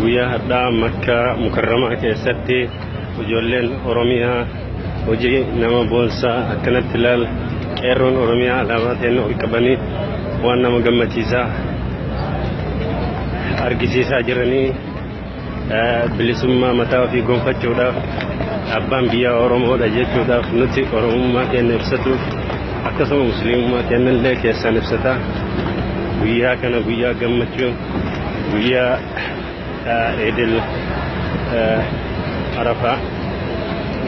guyyaa hadhaa Makkaa Mukarramaa keessatti ijoolleen Oromiyaa hojii nama boonsaa akkanatti ilaala qeerroon Oromiyaa alaabaa ta'een ol qabanii waan nama gammachiisaa argisiisaa jiranii bilisummaa mataa ofii gonfachuudhaaf abbaan biyyaa Oromoodha jechuudhaaf nuti Oromummaa keenya ibsatuuf akkasuma musliimummaa keenya illee keessaan ibsataa guyyaa kana guyyaa gammachuun guyyaa Eidil Arafaa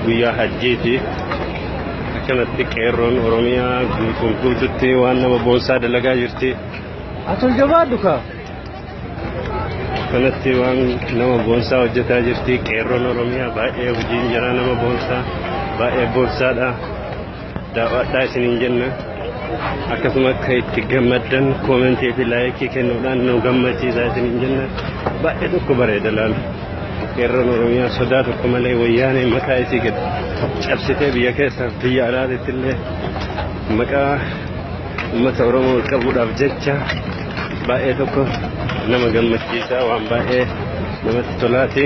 guyyaa hajjiiti akkanatti qeerroon Oromiyaa guutuutti waan nama boonsaa dalagaa jirti. Atul jabaadhu ka akkanatti waan nama boonsaa hojjetaa jirti qeerroon Oromiyaa baay'ee hojiin jara nama boonsaa baay'ee boonsaadha daawwadhaa isiniin jenna akkasuma akka itti gammaddan koomentii fi laayikii kennuudhaan nu gammachiisaa isiniin jenna baay'ee tokko bareeda laala qeerroon Oromiyaa sodaa tokko malee wayyaanee mataa isii gad cabsitee biyya keessaa biyya alaatti illee maqaa uummata Oromoo qabuudhaaf jecha baay'ee tokko nama gammachiisaa waan baay'ee namatti tolaati.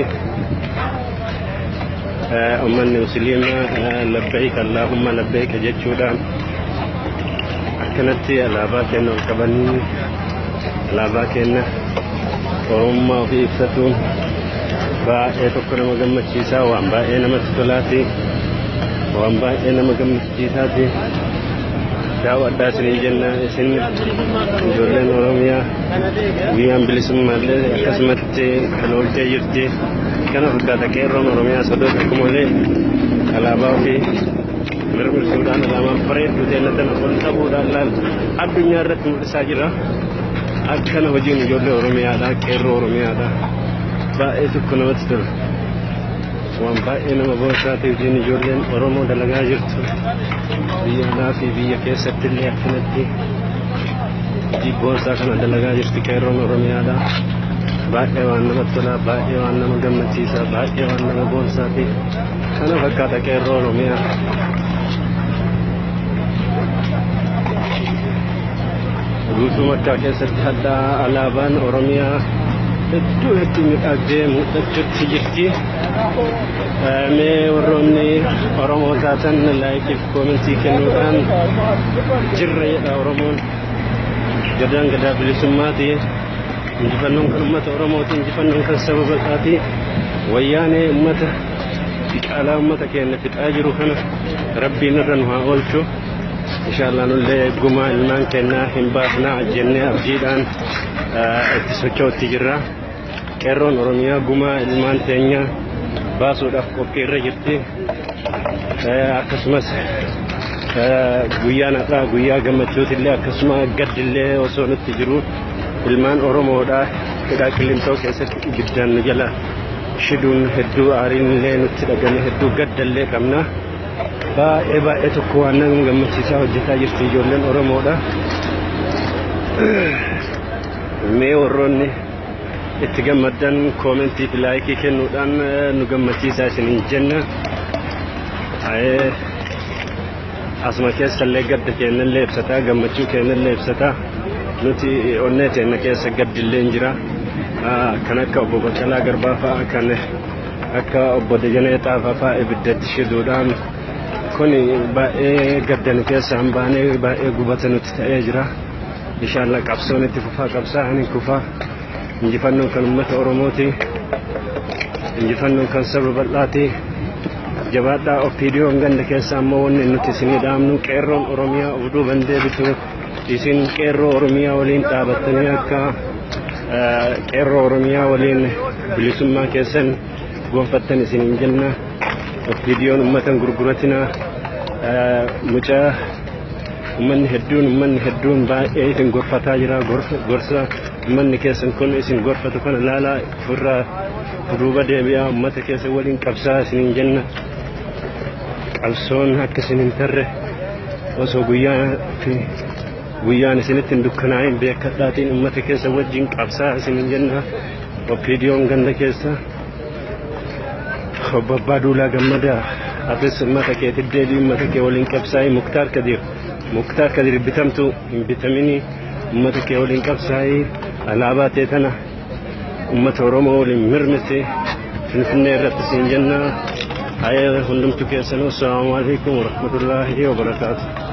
Ummanni musliimaa labbayk Allahumma labbayk jechuudhaan akkanatti alaabaa keenya ol qabanii alaabaa keenya Oromummaa ofii ibsatuun baay'ee tokko nama gammachiisaa waan baay'ee namatti tolaati waan baay'ee nama gammachiisaati. daawwadhaa isiniin jenna isin ijoolleen Oromiyaa guyyaan bilisummaallee akkasumatti kan ooltee jirti kana fakkaata qeerroon Oromiyaa sodaa tokko malee alaabaa ofii mirmirsuudhaan alaabaa bareedduu ta'e tana ol qabuudhaan laal addunyaa irratti mul'isaa jira akkana hojiin ijoollee Oromiyaadha qeerroo Oromiyaadha baay'ee tokko namatti tola waan baay'ee nama boonsaa ta'uutiin ijoolleen Oromoo dalagaa jirtu biyya alaa fi biyya keessatti illee akkanatti hojii boonsaa kana dalagaa jirti qeerroon Oromiyaadha baay'ee waan namatti tola baay'ee waan nama gammachiisaa baay'ee waan nama boonsaati kana fakkaata qeerroo Oromiyaa. Guutuu Makkaa keessatti hadda alaabaan Oromiyaa hedduu miidhagdee mul'achuutti jirti. Mee warroonni Oromoo taatan laayikii fi koomentii kennuudhaan jirra jedha Oromoon gadaan gadaa bilisummaati injifannoon kan uummata Oromooti injifannoon kan saba bal'aati wayyaanee uummata caalaa uummata keenya fixaa jiru kana rabbiin irra nu haa oolchu inshallah nullee gumaa ilmaan kennaa hin baafnaa jennee abdiidhaan itti socho'utti jirra qeerroon Oromiyaa gumaa ilmaan teenya baasuudhaaf qophii irra jirti akkasumas guyyaan har'aa guyyaa gammachuutillee akkasuma gaddillee osoo nutti jiru ilmaan Oromoodha hidhaa Qiliinxoo keessatti ibiddaan nu jala shiduun hedduu aariinillee nutti dhagame hedduu gaddallee qabna baay'ee tokko waan nama gammachiisaa hojjetaa jirti ijoolleen Oromoodha. Mee warroonni itti gammaddan koomentii fi laayikii kennuudhaan nu gammachiisaa isiniin jenna asuma keessallee gadda keenyallee ibsataa gammachuu keenyallee ibsataa nuti onnee teenya keessa gaddillee jira kan akka obbo Baqqalaa Garbaa fa'aa kan akka obbo Dajanee Xaafaa fa'aa ibiddatti shiduudhaan kun baay'ee gadda nu keessa hambaanee baay'ee gubata nutti ta'ee jira inshallah qabsoon itti fufaa qabsaa'anii kufaa injifannoon kan uummata Oromooti injifannoon kan saba bal'aati jabaadhaa opiidiyoon ganda keessa ammoo wanni nuti isinii dhaamnu qeerroon Oromiyaa of duuban deebitu isin qeerroo Oromiyaa waliin dhaabattanii akka qeerroo Oromiyaa waliin bilisummaa keessan gonfattan isiniin jenna opiidiyoon uummatan gurguratina mucaa ummanni hedduun baay'ee isin gorfataa jira gorsa ummanni keessan kun isin gorfatu kana laalaa ofirraa duuba deebi'aa ummata keessa waliin qabsaa isiniin jenna qabsoon akka isin hin tarre osoo guyyaan isinitti hin dukkanaa'in beekadhaatiin ummata keessa wajjin qabsaa isiniin jenna opiidiyoon ganda keessa obbo Abbaa Duulaa Gammadaa atis ummata keetti deebii ummata kee waliin qabsaa'ii Muktaar Kadir bitamtu hin bitamini ummata kee waliin qabsaa'ii alaabaa ta'e tana ummata Oromoo waliin mirmite Finfinnee irratti siin jenna. Hundumtu keessanuu assalamu alaikum warahmatullahi wabarakatuh.